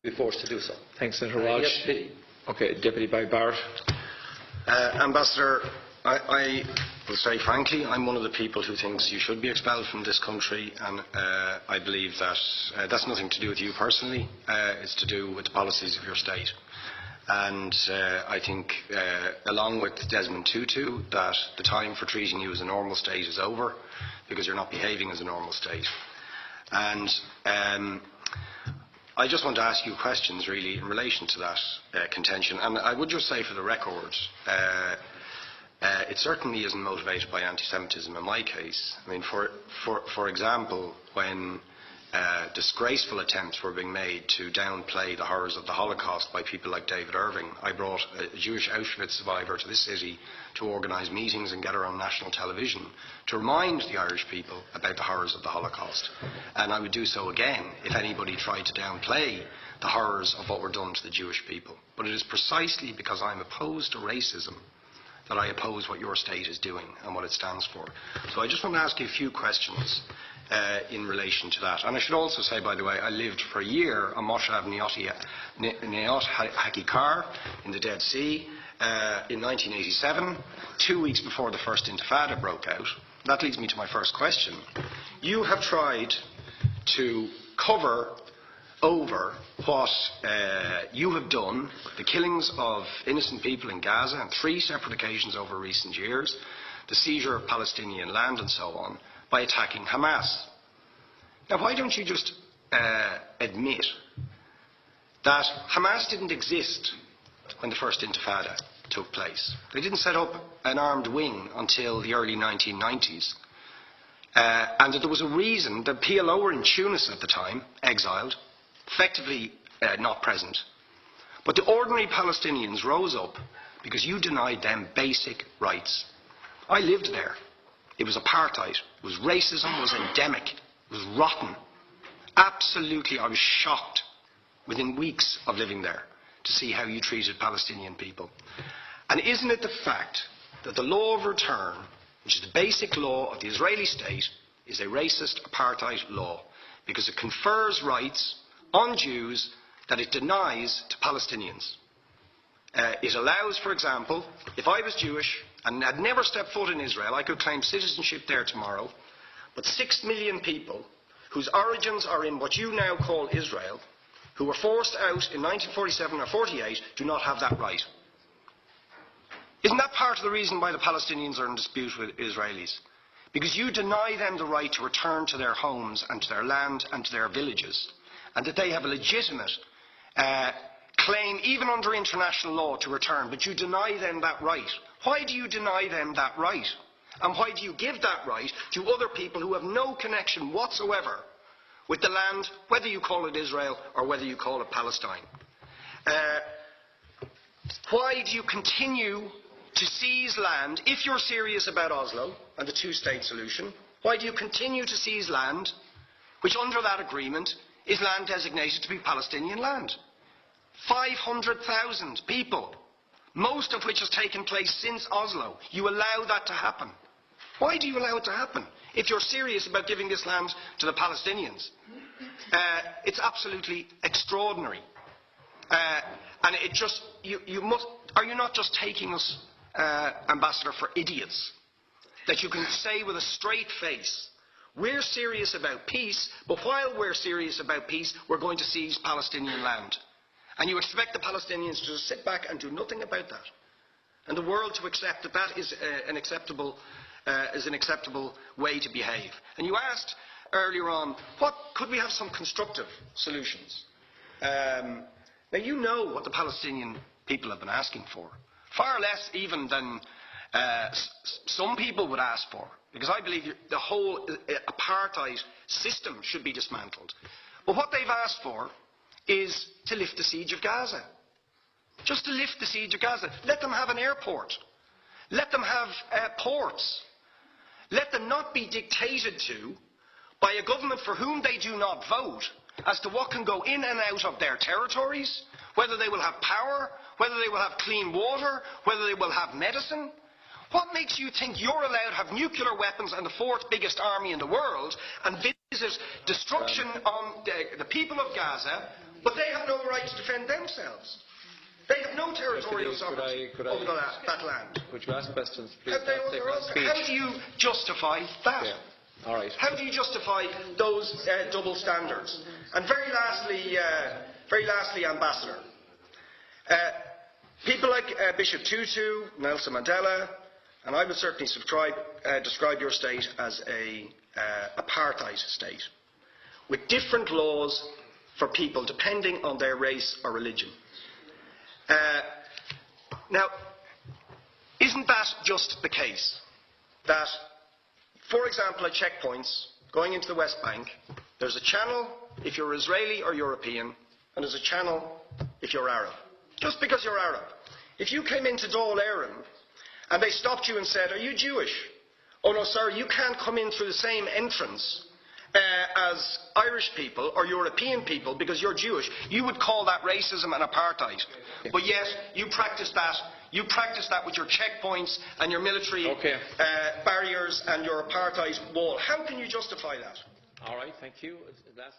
be forced to do so. Thanks, Senator Walsh. Yes, pity. Okay, Deputy Barrett. Ambassador, I will say frankly, I'm one of the people who thinks you should be expelled from this country, and I believe that that's nothing to do with you personally. It's to do with the policies of your state. And I think, along with Desmond Tutu, that the time for treating you as a normal state is over, because you're not behaving as a normal state. And I just want to ask you questions, really, in relation to that contention. And I would just say, for the record, it certainly isn't motivated by anti-Semitism in my case. I mean, for example, when disgraceful attempts were being made to downplay the horrors of the Holocaust by people like David Irving, I brought a Jewish Auschwitz survivor to this city to organise meetings and get her on national television to remind the Irish people about the horrors of the Holocaust. And I would do so again if anybody tried to downplay the horrors of what were done to the Jewish people. But it is precisely because I'm opposed to racism that I oppose what your state is doing and what it stands for. So I just want to ask you a few questions in relation to that. And I should also say, by the way, I lived for a year on Moshav Neot Hakikar in the Dead Sea in 1987, 2 weeks before the first Intifada broke out. That leads me to my first question. You have tried to cover over what you have done, the killings of innocent people in Gaza on 3 separate occasions over recent years, the seizure of Palestinian land and so on, by attacking Hamas. Now, why don't you just admit that Hamas didn't exist when the first Intifada took place? They didn't set up an armed wing until the early 1990s. And that there was a reason that PLO were in Tunis at the time, exiled, effectively not present. But the ordinary Palestinians rose up because you denied them basic rights. I lived there. It was apartheid. It was racism. It was endemic. It was rotten. Absolutely, I was shocked within weeks of living there to see how you treated Palestinian people. And isn't it the fact that the law of return, which is the basic law of the Israeli state, is a racist apartheid law because it confers rights on Jews that it denies to Palestinians? It allows, for example, if I was Jewish and had never stepped foot in Israel, I could claim citizenship there tomorrow, but 6 million people whose origins are in what you now call Israel, who were forced out in 1947 or 48, do not have that right. Isn't that part of the reason why the Palestinians are in dispute with Israelis? Because you deny them the right to return to their homes and to their land and to their villages, and that they have a legitimate claim, even under international law, to return, but you deny them that right. Why do you deny them that right? And why do you give that right to other people who have no connection whatsoever with the land, whether you call it Israel or whether you call it Palestine? Why do you continue to seize land, if you're serious about Oslo and the two-state solution? Why do you continue to seize land, which under that agreement is land designated to be Palestinian land? 500,000 people, most of which has taken place since Oslo. You allow that to happen. Why do you allow it to happen if you're serious about giving this land to the Palestinians? It's absolutely extraordinary. And it just, are you not just taking us, Ambassador, for idiots? That you can say with a straight face, we're serious about peace, but while we're serious about peace, we're going to seize Palestinian land. And you expect the Palestinians to just sit back and do nothing about that. And the world to accept that that is an acceptable way to behave. And you asked earlier on, could we have some constructive solutions? Now you know what the Palestinian people have been asking for. Far less even than some people would ask for. Because I believe the whole apartheid system should be dismantled. But what they've asked for is to lift the siege of Gaza. Just to lift the siege of Gaza. Let them have an airport. Let them have ports. Let them not be dictated to by a government for whom they do not vote as to what can go in and out of their territories, whether they will have power, whether they will have clean water, whether they will have medicine. What makes you think you're allowed to have nuclear weapons and the 4th biggest army in the world and visit destruction on the people of Gaza But they have no right to defend themselves. They have no territorial sovereignty over that land. Could you ask questions, please? How do you justify that? Yeah. All right. How do you justify those double standards? And very lastly, Ambassador. People like Bishop Tutu, Nelson Mandela, and I would certainly describe your state as an apartheid state, with different laws for people depending on their race or religion. Now, isn't that just the case that, for example, at checkpoints going into the West Bank, there's a channel if you're Israeli or European, and there's a channel if you're Arab? Just because you're Arab. If you came into Dáil Éireann and they stopped you and said, "Are you Jewish?" "Oh no, sir, you can't come in through the same entrance as Irish people or European people because you're Jewish," you would call that racism and apartheid. But yet you practice that. You practice that with your checkpoints and your military barriers and your apartheid wall. How can you justify that? All right, thank you. Last